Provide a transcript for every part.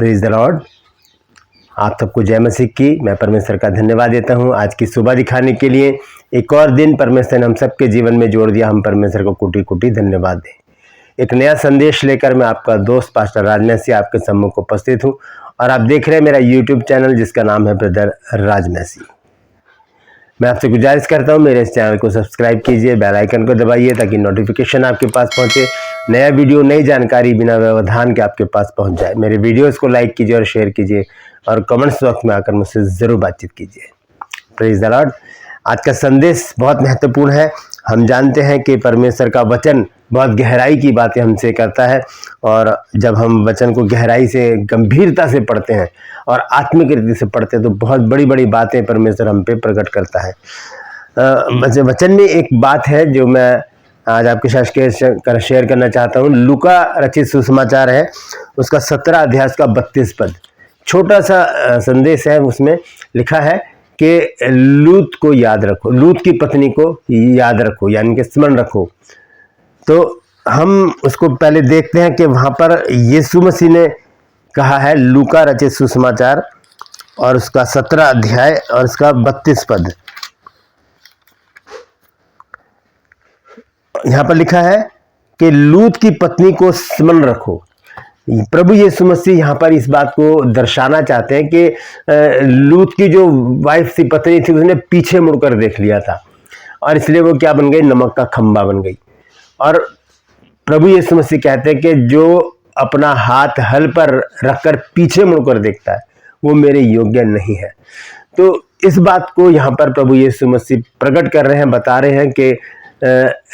Praise the Lord. आप सबको जय मसीह की। मैं परमेश्वर का धन्यवाद देता हूं आज की सुबह दिखाने के लिए। एक और दिन परमेश्वर ने हम सबके जीवन में जोड़ दिया। हम परमेश्वर को कोटि कोटि धन्यवाद दें। एक नया संदेश लेकर मैं आपका दोस्त पास्टर राजमसी आपके सम्मुख उपस्थित हूं और आप देख रहे हैं मेरा यूट्यूब चैनल जिसका नाम है ब्रदर राजमसी। मैं आपसे गुजारिश करता हूं मेरे इस चैनल को सब्सक्राइब कीजिए, बेल आइकन को दबाइए ताकि नोटिफिकेशन आपके पास पहुंचे, नया वीडियो नई जानकारी बिना व्यवधान के आपके पास पहुंच जाए। मेरे वीडियोस को लाइक कीजिए और शेयर कीजिए और कमेंट्स बॉक्स में आकर मुझसे ज़रूर बातचीत कीजिए। Praise the Lord. आज का संदेश बहुत महत्वपूर्ण है। हम जानते हैं कि परमेश्वर का वचन बहुत गहराई की बातें हमसे करता है और जब हम वचन को गहराई से गंभीरता से पढ़ते हैं और आत्मिक रीति से पढ़ते हैं तो बहुत बड़ी बड़ी बातें परमेश्वर हम पे प्रकट करता है। वचन में एक बात है जो मैं आज आपके साथ शेयर करना चाहता हूँ। लूका रचित सुसमाचार है, उसका 17 अध्याय का 32 पद। छोटा सा संदेश है, उसमें लिखा है कि लूत को याद रखो, लूत की पत्नी को याद रखो, यानी कि स्मरण रखो। तो हम उसको पहले देखते हैं कि वहां पर यीशु मसीह ने कहा है, लूका रचित सुसमाचार और उसका 17 अध्याय और उसका 32 पद। यहां पर लिखा है कि लूत की पत्नी को स्मरण रखो। प्रभु यीशु मसीह यहाँ पर इस बात को दर्शाना चाहते हैं कि लूत की जो वाइफ थी, पत्नी थी, उसने पीछे मुड़कर देख लिया था और इसलिए वो क्या बन गई, नमक का खंबा बन गई। और प्रभु यीशु मसीह कहते हैं कि जो अपना हाथ हल पर रखकर पीछे मुड़कर देखता है वो मेरे योग्य नहीं है। तो इस बात को यहाँ पर प्रभु यीशु मसीह प्रकट कर रहे हैं, बता रहे हैं कि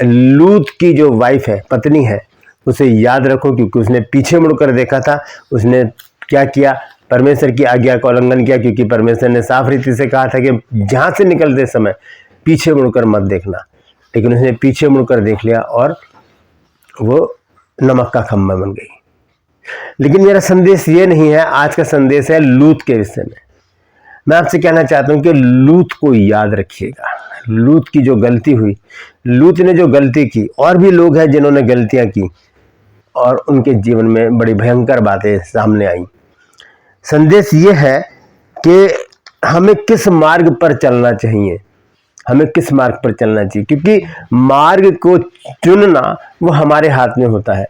लूत की जो वाइफ है, पत्नी है, उसे याद रखो क्योंकि उसने पीछे मुड़कर देखा था। उसने क्या किया, परमेश्वर की आज्ञा का उल्लंघन किया, क्योंकि परमेश्वर ने साफ रीति से कहा था कि जहाँ से निकलते समय पीछे मुड़कर मत देखना, लेकिन उसने पीछे मुड़कर देख लिया और वो नमक का खंबा बन गई। लेकिन मेरा संदेश ये नहीं है, आज का संदेश है लूत के विषय में। मैं आपसे कहना चाहता हूँ कि लूत को याद रखिएगा। लूत की जो गलती हुई, लूत ने जो गलती की, और भी लोग हैं जिन्होंने गलतियां की और उनके जीवन में बड़ी भयंकर बातें सामने आई। संदेश ये है कि हमें किस मार्ग पर चलना चाहिए, हमें किस मार्ग पर चलना चाहिए, क्योंकि मार्ग को चुनना वो हमारे हाथ में होता है।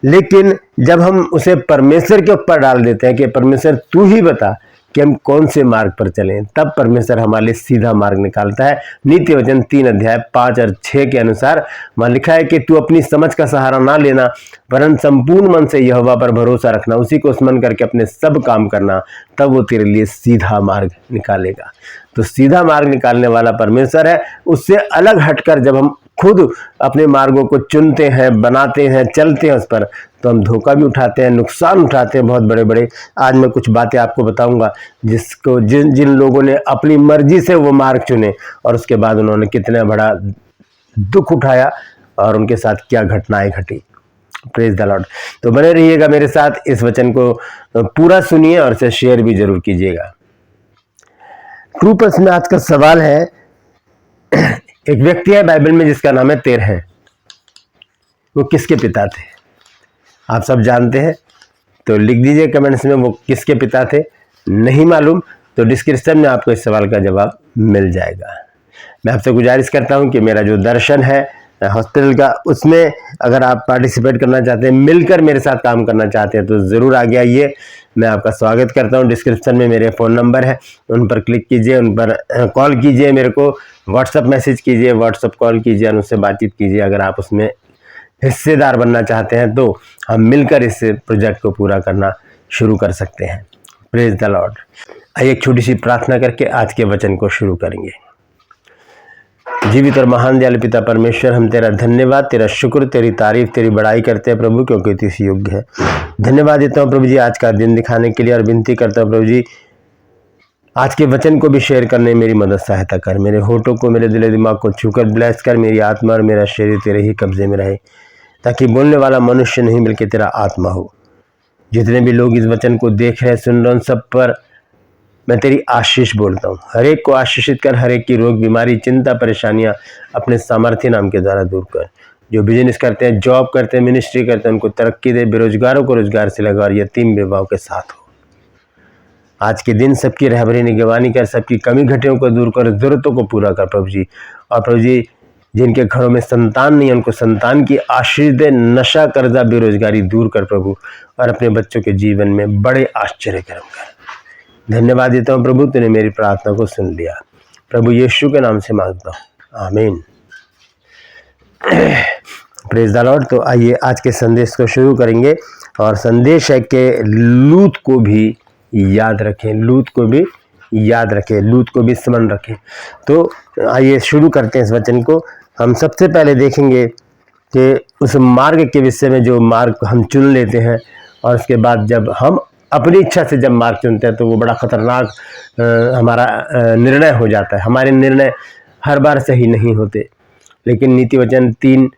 लेकिन जब हम उसे परमेश्वर के ऊपर डाल देते हैं कि परमेश्वर तू ही बता कि हम कौन से मार्ग पर चलें, तब परमेश्वर हमारे लिए सीधा मार्ग निकालता है। नीति वचन 3 अध्याय 5 और 6 के अनुसार वहां लिखा है कि तू अपनी समझ का सहारा ना लेना, वरन संपूर्ण मन से यहोवा पर भरोसा रखना, उसी को स्मरण करके अपने सब काम करना, तब वो तेरे लिए सीधा मार्ग निकालेगा। तो सीधा मार्ग निकालने वाला परमेश्वर है। उससे अलग हटकर जब हम खुद अपने मार्गों को चुनते हैं, बनाते हैं, चलते हैं उस पर, तो हम धोखा भी उठाते हैं, नुकसान उठाते हैं बहुत बड़े बड़े। आज मैं कुछ बातें आपको बताऊंगा जिन लोगों ने अपनी मर्जी से वो मार्ग चुने और उसके बाद उन्होंने कितना बड़ा दुख उठाया और उनके साथ क्या घटनाएं घटी। Praise the Lord. तो बने रहिएगा मेरे साथ, इस वचन को पूरा सुनिए और इसे शेयर भी जरूर कीजिएगा। ट्रू पल्स में आज का सवाल है, एक व्यक्ति है बाइबल में जिसका नाम है तेरह। वो किसके पिता थे? आप सब जानते हैं तो लिख दीजिए कमेंट्स में वो किसके पिता थे। नहीं मालूम तो डिस्क्रिप्शन में आपको इस सवाल का जवाब मिल जाएगा। मैं आपसे गुजारिश करता हूं कि मेरा जो दर्शन है हॉस्पिटल का, उसमें अगर आप पार्टिसिपेट करना चाहते हैं, मिलकर मेरे साथ काम करना चाहते हैं, तो ज़रूर आगे आइए। मैं आपका स्वागत करता हूं। डिस्क्रिप्शन में मेरे फ़ोन नंबर है, उन पर क्लिक कीजिए, उन पर कॉल कीजिए, मेरे को व्हाट्सअप मैसेज कीजिए, व्हाट्सअप कॉल कीजिए और उनसे बातचीत कीजिए। अगर आप उसमें हिस्सेदार बनना चाहते हैं तो हम मिलकर इस प्रोजेक्ट को पूरा करना शुरू कर सकते हैं। Praise the Lord. आइए एक छोटी सी प्रार्थना करके आज के वचन को शुरू करेंगे। जीवित और महान दयालु पिता परमेश्वर, हम तेरा धन्यवाद, तेरा शुक्र, तेरी तारीफ, तेरी बड़ाई करते हैं प्रभु, क्योंकि तू इस योग्य है। धन्यवाद देता हूँ प्रभु जी आज का दिन दिखाने के लिए और विनती करता हूँ प्रभु जी आज के वचन को भी शेयर करने में मेरी मदद सहायता कर। मेरे होठों को, मेरे दिल दिमाग को छूकर ब्लेस कर। मेरी आत्मा और मेरा शरीर तेरे ही कब्जे में रहे, ताकि बोलने वाला मनुष्य नहीं बल्कि तेरा आत्मा हो। जितने भी लोग इस वचन को देख रहे हैं, सुन रहे हैं, सब पर मैं तेरी आशीष बोलता हूँ। हर एक को आशीषित कर, हर एक की रोग, बीमारी, चिंता, परेशानियां अपने सामर्थ्य नाम के द्वारा दूर कर। जो बिजनेस करते हैं, जॉब करते हैं, मिनिस्ट्री करते हैं, उनको तरक्की दे, बेरोजगारों को रोजगार से लगा और यतीम बेवाओं के साथ हो। आज के दिन सबकी रहबरी निगरानी कर, सबकी कमी घटियों को दूर कर, जरूरतों को पूरा कर प्रभु जी। और प्रभु जी जिनके घरों में संतान नहीं है उनको संतान की आशीष दे, नशा कर्जा बेरोजगारी दूर कर प्रभु, और अपने बच्चों के जीवन में बड़े आश्चर्य कर्म कर। धन्यवाद देता हूँ प्रभु, तूने मेरी प्रार्थना को सुन लिया। प्रभु यीशु के नाम से मांगता हूँ, आमीन। Praise the Lord. तो आइए आज के संदेश को शुरू करेंगे, और संदेश है कि लूत को भी याद रखें, लूत को भी याद रखें, लूत को भी स्मरण रखें। तो आइए शुरू करते हैं इस वचन को। हम सबसे पहले देखेंगे कि उस मार्ग के विषय में, जो मार्ग हम चुन लेते हैं, और उसके बाद जब हम अपनी इच्छा से जब मार्ग चुनते हैं तो वो बड़ा खतरनाक हमारा निर्णय हो जाता है। हमारे निर्णय हर बार सही नहीं होते, लेकिन नीति वचन 3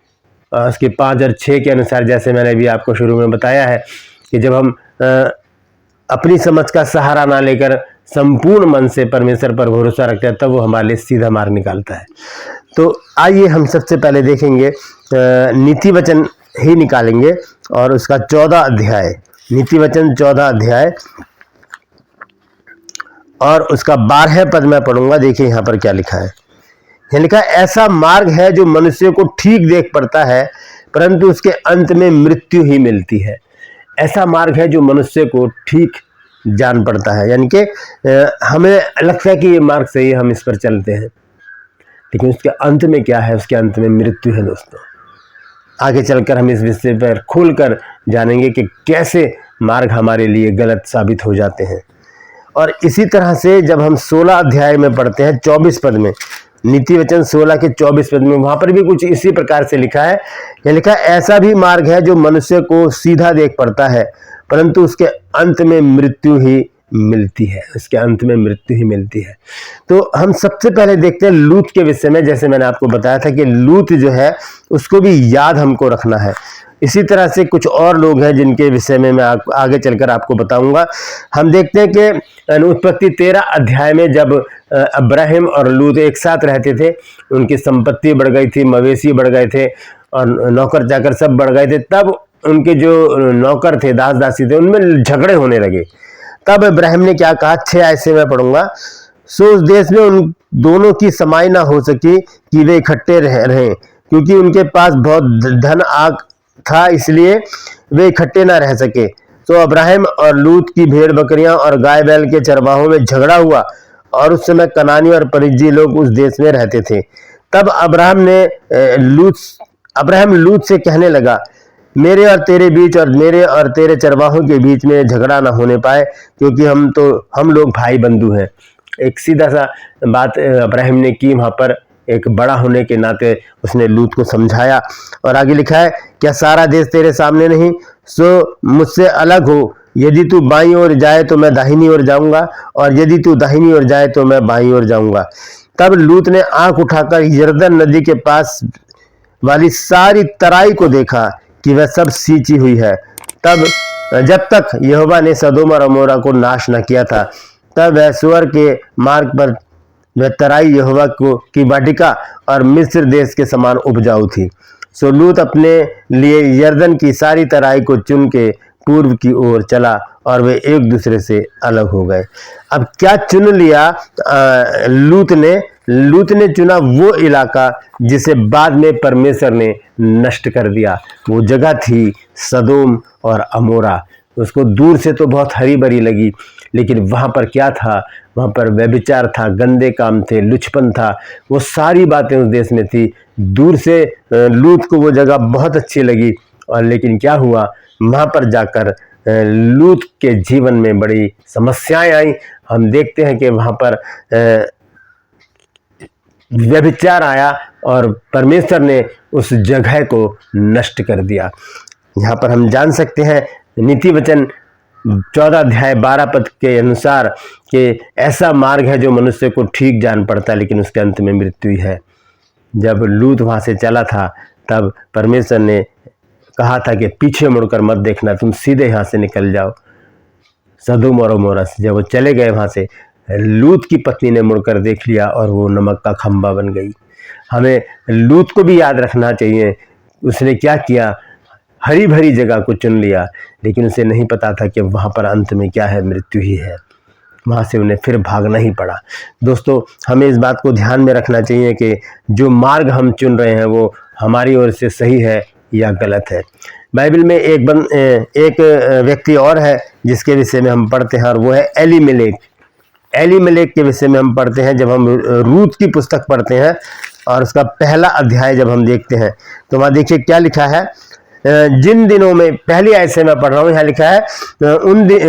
उसके 5 और 6 के अनुसार, जैसे मैंने भी आपको शुरू में बताया है, कि जब हम अपनी समझ का सहारा ना लेकर संपूर्ण मन से परमेश्वर पर भरोसा रखते हैं, तब वो हमारे लिए सीधा मार्ग निकालता है। तो आइए हम सबसे पहले देखेंगे, नीति वचन ही निकालेंगे, और उसका 14 अध्याय, नीति वचन 14 अध्याय और उसका 12 पद मैं पढ़ूंगा। देखिए यहाँ पर क्या लिखा है। यहाँ लिखा है, ऐसा मार्ग है जो मनुष्य को ठीक देख पड़ता है, परंतु उसके अंत में मृत्यु ही मिलती है। ऐसा मार्ग है जो मनुष्य को ठीक जान पड़ता है, यानी कि हमें लगता है कि ये मार्ग सही है, हम इस पर चलते हैं, लेकिन उसके अंत में क्या है? उसके अंत में मृत्यु है। दोस्तों, आगे चलकर हम इस विषय पर खुलकर जानेंगे कि कैसे मार्ग हमारे लिए गलत साबित हो जाते हैं। और इसी तरह से जब हम 16 अध्याय में पढ़ते हैं 24 पद में, नीति वचन 16 के 24 पद में, वहां पर भी कुछ इसी प्रकार से लिखा है। यह लिखा है, ऐसा भी मार्ग है जो मनुष्य को सीधा देख पड़ता है, परंतु उसके अंत में मृत्यु ही मिलती है, उसके अंत में मृत्यु ही मिलती है। तो हम सबसे पहले देखते हैं लूत के विषय में। जैसे मैंने आपको बताया था कि लूत जो है उसको भी याद हमको रखना है। इसी तरह से कुछ और लोग हैं जिनके विषय में मैं आगे चलकर आपको बताऊंगा। हम देखते हैं कि उत्पत्ति 13 अध्याय में जब अब्राहिम और लूत एक साथ रहते थे, उनकी संपत्ति बढ़ गई थी, मवेशी बढ़ गए थे, और नौकर चाकर सब बढ़ गए थे। तब उनके जो नौकर थे, दास दासी थे, उनमें झगड़े होने लगे। तब इब्राहिम ने क्या कहा, 6 आयत से मैं पढ़ूंगा। सो उस देश में उन दोनों की समाई ना हो सकी कि वे इकट्ठे रहें, क्योंकि उनके पास बहुत धन आग था, इसलिए वे इकट्ठे ना रह सके। तो अब्राहिम और लूत की भेड़ बकरियां और गाय बैल के चरवाहों में झगड़ा हुआ, और उस समय कनानी और परिज्जी लोग उस देश में रहते थे। तब अब्राहम लूत से कहने लगा, मेरे और तेरे बीच और मेरे और तेरे चरवाहों के बीच में झगड़ा ना होने पाए, क्योंकि हम लोग भाई बंधु हैं। एक सीधा सा बात अब्राहम ने की वहां पर, एक बड़ा होने के नाते उसने लूत को समझाया। और आगे लिखा है, क्या सारा देश तेरे सामने नहीं? सो मुझसे अलग हो, यदि तू बाईं ओर जाए तो मैं दाहिनी ओर जाऊंगा, और यदि तू दाहिनी ओर जाए तो मैं बाईं ओर जाऊंगा। तब लूत ने आंख उठाकर यरदन नदी के पास वाली सारी तराई को देखा कि वह सब सींची हुई है, तब जब तक यहोवा ने सदोम और अमोरा को नाश न किया था। तब वह सुअर के मार्ग पर वह तराई यहोवा की वाटिका और मिस्र देश के समान उपजाऊ थी। सो लूत अपने लिए यरदन की सारी तराई को चुन के पूर्व की ओर चला, और वे एक दूसरे से अलग हो गए। अब क्या चुन लिया लूत ने चुना वो इलाका जिसे बाद में परमेश्वर ने नष्ट कर दिया। वो जगह थी सदोम और अमोरा। उसको दूर से तो बहुत हरी भरी लगी, लेकिन वहां पर क्या था? वहां पर व्यभिचार था, गंदे काम थे, लुचपन था, वो सारी बातें उस देश में थी। दूर से लूत को वो जगह बहुत अच्छी लगी, और लेकिन क्या हुआ? वहां पर जाकर लूत के जीवन में बड़ी समस्याएं आई। हम देखते हैं कि वहां पर व्यभिचार आया, और परमेश्वर ने उस जगह को नष्ट कर दिया। यहाँ पर हम जान सकते हैं नीति वचन 14 अध्याय 12 पद के अनुसार कि ऐसा मार्ग है जो मनुष्य को ठीक जान पड़ता है, लेकिन उसके अंत में मृत्यु है। जब लूत वहां से चला था, तब परमेश्वर ने कहा था कि पीछे मुड़कर मत देखना, तुम सीधे यहाँ से निकल जाओ सदोम और अमोरा से। जब वो चले गए वहां से, लूत की पत्नी ने मुड़कर देख लिया, और वो नमक का खंबा बन गई। हमें लूत को भी याद रखना चाहिए उसने क्या किया, हरी भरी जगह को चुन लिया, लेकिन उसे नहीं पता था कि वहाँ पर अंत में क्या है, मृत्यु ही है। वहाँ से उन्हें फिर भागना ही पड़ा। दोस्तों, हमें इस बात को ध्यान में रखना चाहिए कि जो मार्ग हम चुन रहे हैं वो हमारी ओर से सही है या गलत है। बाइबल में एक व्यक्ति और है जिसके विषय में हम पढ़ते हैं, और वो है एलीमेलेक। एलीमेलेक के विषय में हम पढ़ते हैं जब हम रूत की पुस्तक पढ़ते हैं और उसका पहला अध्याय जब हम देखते हैं तो वहाँ देखिए क्या लिखा है। जिन दिनों में, पहली आयत से मैं पढ़ रहा हूँ, यहाँ लिखा है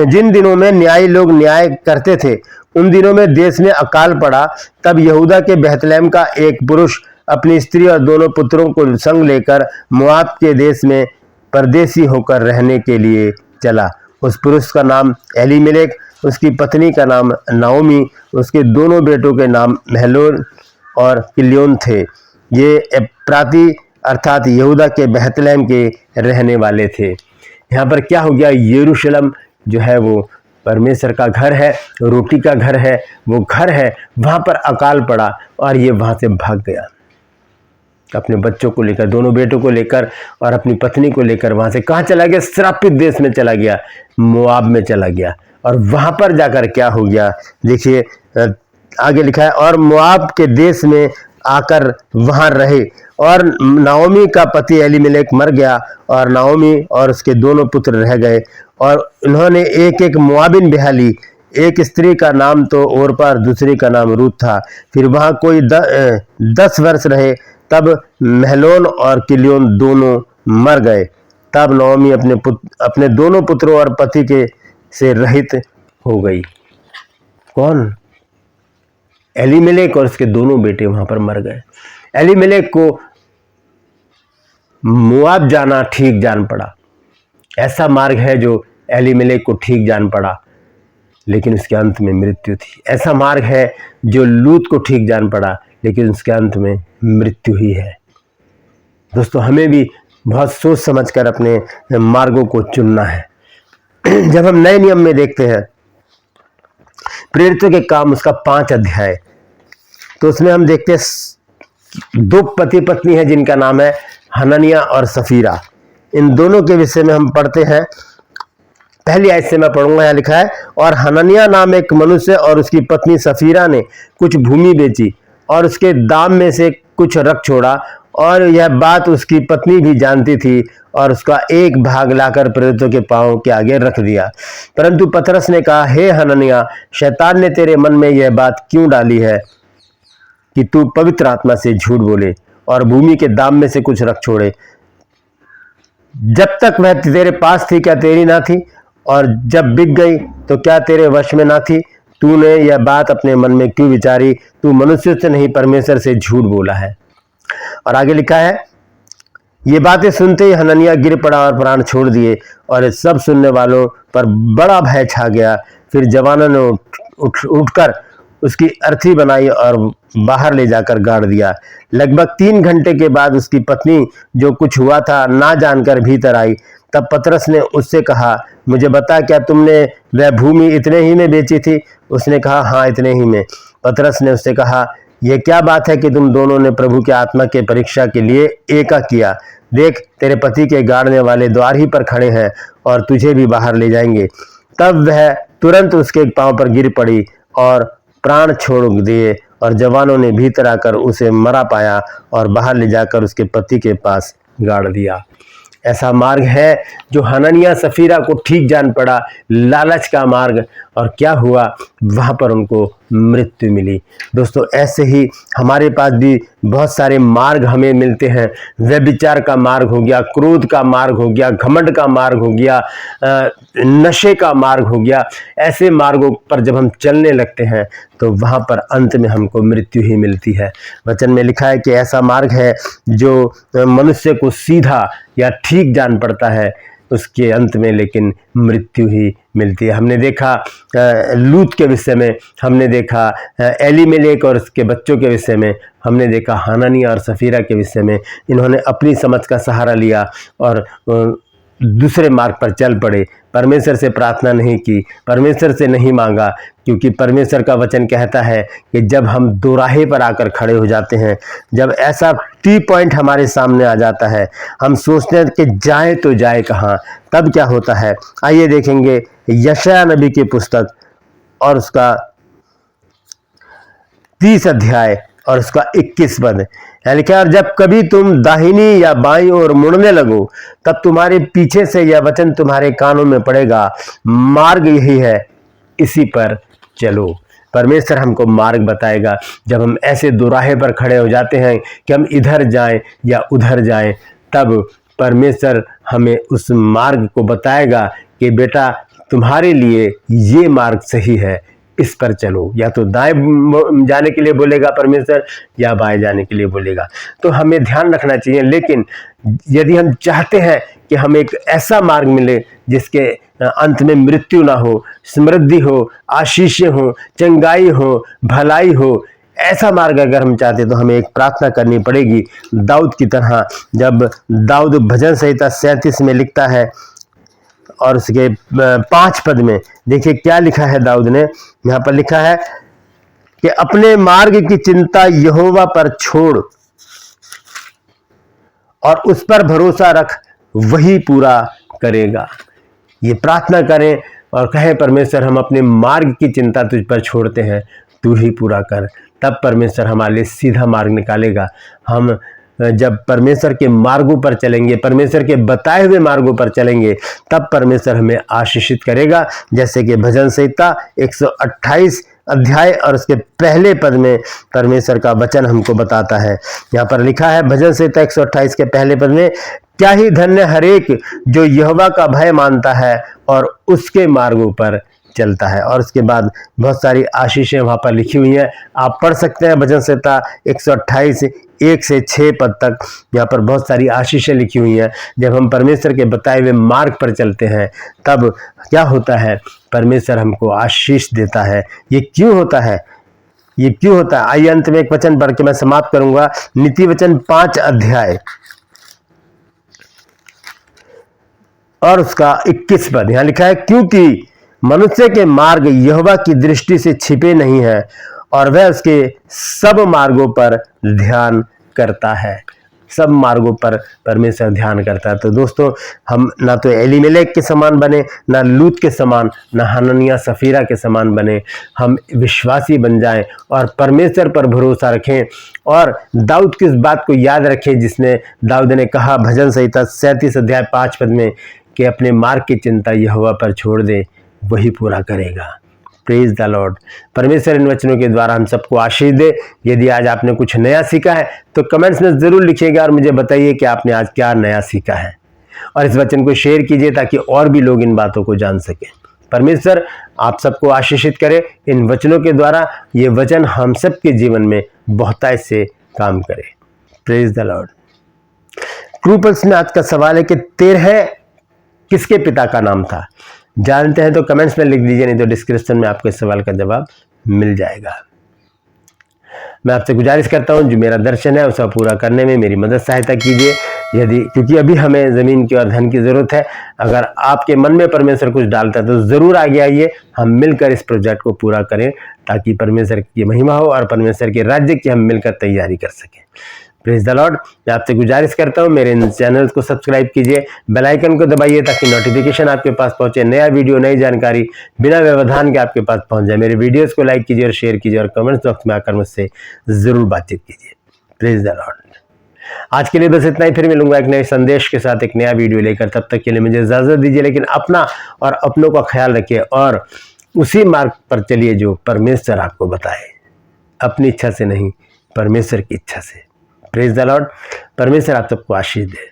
जिन दिनों में न्यायी लोग न्याय करते थे उन दिनों में देश में अकाल पड़ा। तब यहूदा के बेथलेहम का एक पुरुष अपनी स्त्री और दोनों पुत्रों को संग लेकर मोआब के देश में परदेसी होकर रहने के लिए चला। उस पुरुष का नाम एलीमेलेक, उसकी पत्नी का नाम नाओमी, उसके दोनों बेटों के नाम महलोन और किल्योन थे। ये एप्राती अर्थात यहूदा के बेथलेहम के रहने वाले थे। यहाँ पर क्या हो गया, यरूशलेम जो है वो परमेश्वर का घर है, रोटी का घर है, वो घर है, वहाँ पर अकाल पड़ा और ये वहाँ से भाग गया अपने बच्चों को लेकर, दोनों बेटों को लेकर और अपनी पत्नी को लेकर। वहाँ से कहाँ चला गया, श्रापित देश में चला गया, मोआब में चला गया। और वहाँ पर जाकर क्या हो गया, देखिए आगे लिखा है, और मोआब के देश में आकर वहाँ रहे। और नाओमी का पति एलीमेलेक मर गया और नाओमी और उसके दोनों पुत्र रह गए। और उन्होंने एक एक मोआबिन ब्याह ली। एक स्त्री का नाम तो ओरपा और दूसरी का नाम रूत था। फिर वहाँ कोई 10 वर्ष रहे, तब महलोन और किल्योन दोनों मर गए। तब नाओमी अपने दोनों पुत्रों और पति के से रहित हो गई। कौन? एलीमेलेक और उसके दोनों बेटे वहां पर मर गए। एलीमेलेक को मोआब जाना ठीक जान पड़ा। ऐसा मार्ग है जो एलीमेलेक को ठीक जान पड़ा, लेकिन उसके अंत में मृत्यु थी। ऐसा मार्ग है जो लूत को ठीक जान पड़ा, लेकिन उसके अंत में मृत्यु ही है। दोस्तों, हमें भी बहुत सोच समझकर अपने मार्गों को चुनना है। जब हम नए नियम में देखते हैं प्रेरितों के काम उसका 5 अध्याय, तो उसमें हम देखते हैं 2 पति पत्नी है जिनका नाम है हननिया और सफीरा। इन दोनों के विषय में हम पढ़ते हैं। पहली आयत से मैं पढ़ूंगा। यहाँ लिखा है, और हननिया नाम एक मनुष्य और उसकी पत्नी सफीरा ने कुछ भूमि बेची और उसके दाम में से कुछ रख छोड़ा, और यह बात उसकी पत्नी भी जानती थी, और उसका एक भाग लाकर प्रेरितों के पांव के आगे रख दिया। परंतु पतरस ने कहा, हे हननिया, शैतान ने तेरे मन में यह बात क्यों डाली है कि तू पवित्र आत्मा से झूठ बोले और भूमि के दाम में से कुछ रख छोड़े? जब तक वह तेरे पास थी क्या तेरी ना थी? और जब बिक गई तो क्या तेरे वश में ना थी? तूने यह बात अपने मन में क्यों विचारी? तू मनुष्य से नहीं परमेश्वर से झूठ बोला है। और आगे लिखा है, ये बातें सुनते ही हननिया गिर पड़ा और प्राण छोड़ दिए, और सब सुनने वालों पर बड़ा भय छा गया। फिर जवानों ने उठकर उसकी अर्थी बनाई और बाहर ले जाकर गाड़ दिया। लगभग 3 घंटे के बाद उसकी पत्नी, जो कुछ हुआ था ना जानकर भीतर आई। तब पतरस ने उससे कहा, मुझे बता, क्या तुमने वह भूमि इतने ही में बेची थी? उसने कहा, हाँ, इतने ही में। पतरस ने उससे कहा, यह क्या बात है कि तुम दोनों ने प्रभु के आत्मा के परीक्षा के लिए एका किया? देख, तेरे पति के गाड़ने वाले द्वार ही पर खड़े हैं और तुझे भी बाहर ले जाएंगे। तब वह तुरंत उसके पांव पर गिर पड़ी और प्राण छोड़ दिए, और जवानों ने भीतर आकर उसे मरा पाया और बाहर ले जाकर उसके पति के पास गाड़ दिया। ऐसा मार्ग है जो हननिया सफीरा को ठीक जान पड़ा, लालच का मार्ग, और क्या हुआ, वहाँ पर उनको मृत्यु मिली। दोस्तों, ऐसे ही हमारे पास भी बहुत सारे मार्ग हमें मिलते हैं। व्यभिचार का मार्ग हो गया, क्रोध का मार्ग हो गया, घमंड का मार्ग हो गया, नशे का मार्ग हो गया। ऐसे मार्गों पर जब हम चलने लगते हैं तो वहाँ पर अंत में हमको मृत्यु ही मिलती है। वचन में लिखा है कि ऐसा मार्ग है जो मनुष्य को सीधा या ठीक जान पड़ता है, उसके अंत में लेकिन मृत्यु ही मिलती है। हमने देखा लूत के विषय में, हमने देखा एलीमेलेक और उसके बच्चों के विषय में, हमने देखा हननिया और सफीरा के विषय में। इन्होंने अपनी समझ का सहारा लिया और दूसरे मार्ग पर चल पड़े, परमेश्वर से प्रार्थना नहीं की, परमेश्वर से नहीं मांगा, क्योंकि परमेश्वर का वचन कहता है कि जब हम दोराहे पर आकर खड़े हो जाते हैं, जब ऐसा टी पॉइंट हमारे सामने आ जाता है, हम सोचते हैं कि जाए तो जाए कहाँ, तब क्या होता है। आइए देखेंगे यशायाह नबी की पुस्तक और उसका 30 अध्याय और उसका 21 पद लिखा है, और जब कभी तुम दाहिनी या बाईं ओर मुड़ने लगो, तब तुम्हारे पीछे से यह वचन तुम्हारे कानों में पड़ेगा, मार्ग यही है, इसी पर चलो। परमेश्वर हमको मार्ग बताएगा। जब हम ऐसे दोराहे पर खड़े हो जाते हैं कि हम इधर जाएं या उधर जाएं, तब परमेश्वर हमें उस मार्ग को बताएगा कि बेटा तुम्हारे लिए ये मार्ग सही है, इस पर चलो। या तो दाएं जाने के लिए बोलेगा परमेश्वर या बाएं जाने के लिए बोलेगा। तो हमें ध्यान रखना चाहिए। लेकिन यदि हम चाहते हैं कि हमें एक ऐसा मार्ग मिले जिसके अंत में मृत्यु ना हो, समृद्धि हो, आशीषें हो, चंगाई हो, भलाई हो, ऐसा मार्ग अगर हम चाहते तो हमें एक प्रार्थना करनी पड़ेगी दाऊद की तरह। जब दाऊद भजन संहिता 37 में लिखता है और उसके 5 पद में देखिए क्या लिखा है दाऊद ने। यहाँ पर लिखा है कि अपने मार्ग की चिंता यहोवा पर छोड़ और उस पर भरोसा रख, वही पूरा करेगा। ये प्रार्थना करें और कहें परमेश्वर हम अपने मार्ग की चिंता तुझ पर छोड़ते हैं, तू ही पूरा कर। तब परमेश्वर हमारे लिए सीधा मार्ग निकालेगा। हम जब परमेश्वर के मार्गों पर चलेंगे, परमेश्वर के बताए हुए मार्गों पर चलेंगे, तब परमेश्वर हमें आशीषित करेगा। जैसे कि भजन संहिता 128 अध्याय और उसके पहले पद में परमेश्वर का वचन हमको बताता है। यहाँ पर लिखा है भजन संहिता 128 के पहले पद में, क्या ही धन्य हरेक जो यहोवा का भय मानता है और उसके मार्गों पर चलता है। और उसके बाद बहुत सारी आशीषें वहाँ पर लिखी हुई हैं, आप पढ़ सकते हैं। भजन संहिता 128 1 से 6 पद तक यहाँ पर बहुत सारी आशीषें लिखी हुई हैं। जब हम परमेश्वर के बताए हुए मार्ग पर चलते हैं तब क्या होता है, परमेश्वर हमको आशीष देता है। ये क्यों होता है, ये क्यों होता है? आइए अंत में एक वचन पढ़ के मैं समाप्त करूंगा। नीति वचन 5 अध्याय और उसका 21 पद यहाँ लिखा है, क्योंकि मनुष्य के मार्ग यहोवा की दृष्टि से छिपे नहीं है और वह उसके सब मार्गों पर ध्यान करता है। सब मार्गों पर परमेश्वर ध्यान करता है। तो दोस्तों, हम ना तो एलीमेलेक के समान बने, ना लूत के समान, ना हननिया सफीरा के समान बने। हम विश्वासी बन जाएं और परमेश्वर पर भरोसा रखें। और दाऊद की इस बात को याद रखें जिसने दाऊद ने कहा भजन संहिता 37 अध्याय 5 पद में कि अपने मार्ग की चिंता यहोवा पर छोड़ दे, वही पूरा करेगा। Praise the Lord. परमेश्वर इन वचनों के द्वारा हम सबको आशीष दे। यदि आज आपने कुछ नया सीखा है तो कमेंट्स में ज़रूर लिखिएगा और मुझे बताइए कि आपने आज क्या नया सीखा है। और इस वचन को शेयर कीजिए ताकि और भी लोग इन बातों को जान सकें। परमेश्वर आप सबको आशीषित करे इन वचनों के द्वारा। ये वचन हम सब के जीवन में बहुतायत से काम करे। Praise the Lord. क्रूपल्स में आज का सवाल है कि 13 किसके पिता का नाम था? जानते हैं तो कमेंट्स में लिख दीजिए, नहीं तो डिस्क्रिप्शन में आपको इस सवाल का जवाब मिल जाएगा। मैं आपसे गुजारिश करता हूं जो मेरा दर्शन है उसे पूरा करने में मेरी मदद सहायता कीजिए। क्योंकि अभी हमें ज़मीन की और धन की ज़रूरत है। अगर आपके मन में परमेश्वर कुछ डालता है तो ज़रूर आगे आइए, हम मिलकर इस प्रोजेक्ट को पूरा करें ताकि परमेश्वर की महिमा हो और परमेश्वर के राज्य की हम मिलकर तैयारी कर सकें। Praise the Lord. मैं आपसे गुजारिश करता हूं मेरे चैनल को सब्सक्राइब कीजिए, बेल आइकन को दबाइए ताकि नोटिफिकेशन आपके पास पहुंचे, नया वीडियो नई जानकारी बिना व्यवधान के आपके पास पहुंच जाए। मेरे वीडियोस को लाइक कीजिए और शेयर कीजिए और कमेंट्स बॉक्स में आकर मुझसे जरूर बातचीत कीजिए। Praise the Lord. आज के लिए बस इतना ही, फिर मिलूंगा एक नए संदेश के साथ, एक नया वीडियो लेकर। तब तक के लिए मुझे इजाजत दीजिए, लेकिन अपना और अपनों का ख्याल रखिए और उसी मार्ग पर चलिए जो परमेश्वर आपको बताए, अपनी इच्छा से नहीं, परमेश्वर की इच्छा से। Praise the Lord. परमेश्वर आप सबको आशीष दे।